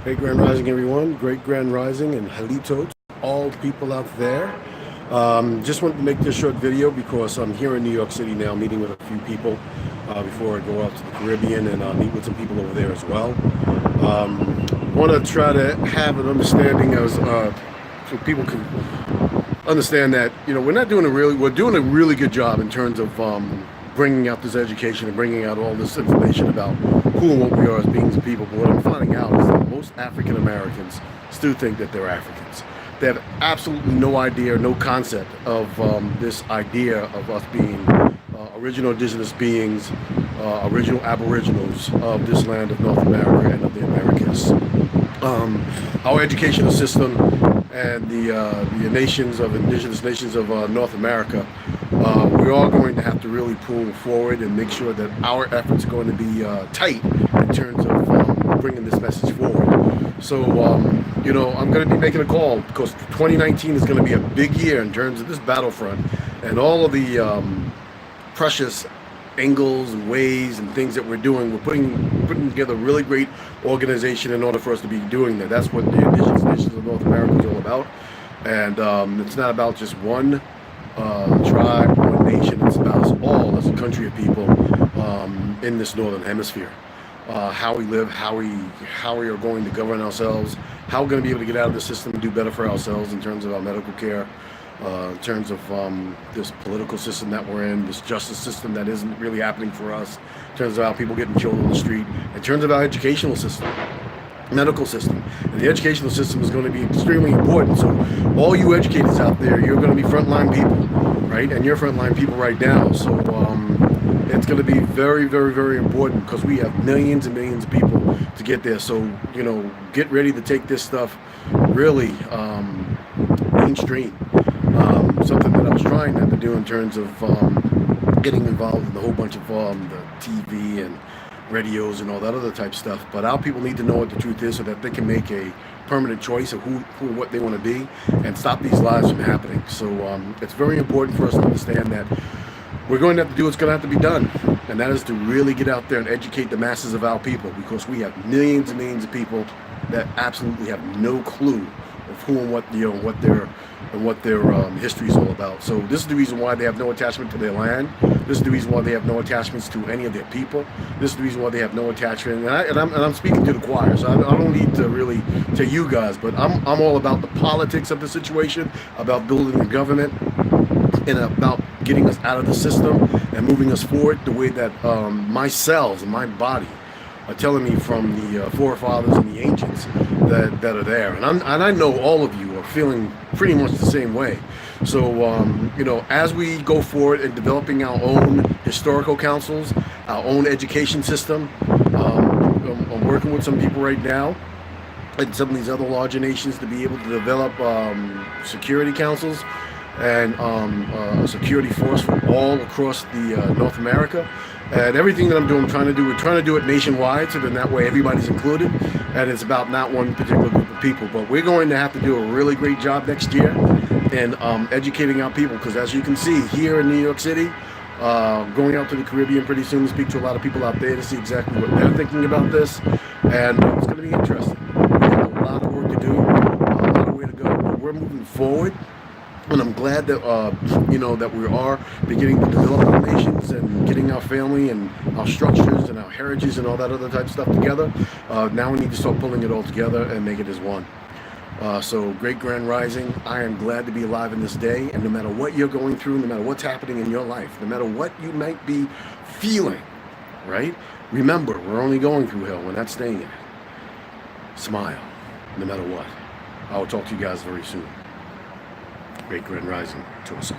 Great Grand Rising, everyone. Great Grand Rising and Halito to all people out there. Just wanted to make this short video because I'm here in New York City now meeting with a few people before I go out to the Caribbean and meet with some people over there as well. Want to try to have an understanding as so people can understand that we're doing a really good job in terms of bringing out this education and bringing out all this information about who and what we are as beings and people. But what I'm finding out is that most African Americans still think that they're Africans. They have absolutely no idea, no concept of this idea of us being original indigenous beings, original aboriginals of this land of North America and of the Americas. Our educational system and the nations of indigenous nations of North America, we're all going to have to really pull forward and make sure that our efforts are going to be tight in terms of bringing this message forward. So, I'm going to be making a call because 2019 is going to be a big year in terms of this battlefront and all of the precious angles and ways and things that we're doing. We're putting together a really great organization in order for us to be doing that. That's what the indigenous nations of North America is all about. And it's not about just one tribe, one nation. It's about us all as a country of people in this northern hemisphere. How we live, how we are going to govern ourselves, how we're going to be able to get out of the system and do better for ourselves in terms of our medical care, in terms of this political system that we're in, this justice system that isn't really happening for us, in terms of how people getting killed on the street, in terms of our educational system, medical system. And the educational system is going to be extremely important. So all you educators out there, you're going to be frontline people, right? And you're frontline people right now. So it's going to be very, very, very important because we have millions and millions of people to get there. So, get ready to take this stuff really mainstream. Something that I was trying not to do in terms of getting involved in a whole bunch of the TV and radios and all that other type stuff. But our people need to know what the truth is so that they can make a permanent choice of who and what they want to be and stop these lies from happening. So it's very important for us to understand that we're going to have to do what's going to have to be done, and that is to really get out there and educate the masses of our people, because we have millions and millions of people that absolutely have no clue of who and what their history is all about. So this is the reason why they have no attachment to their land. This is the reason why they have no attachments to any of their people. This is the reason why they have no attachment. And I'm speaking to the choir, so I don't need to really tell you guys, but I'm all about the politics of the situation, about building a government, and about getting us out of the system and moving us forward the way that my cells and my body are telling me from the forefathers and the ancients that are there. And I know all of you are feeling pretty much the same way. So, as we go forward in developing our own historical councils, our own education system, I'm working with some people right now and some of these other larger nations to be able to develop security councils and a security force for all across the North America. And everything that I'm doing, we're trying to do it nationwide, so then that way everybody's included, and it's about not one particular group of people. But we're going to have to do a really great job next year in educating our people, because as you can see here in New York City, going out to the Caribbean pretty soon to speak to a lot of people out there to see exactly what they're thinking about this, and it's going to be interesting. We have a lot of work to do, a lot of way to go, but we're moving forward. And I'm glad that that we are beginning to develop our nations and getting our family and our structures and our heritage and all that other type of stuff together. Now we need to start pulling it all together and make it as one. So great Grand Rising. I am glad to be alive in this day. And no matter what you're going through, no matter what's happening in your life, no matter what you might be feeling, right? Remember, we're only going through hell. We're not staying in it. Smile, no matter what. I will talk to you guys very soon. Great Grand Rising to us all.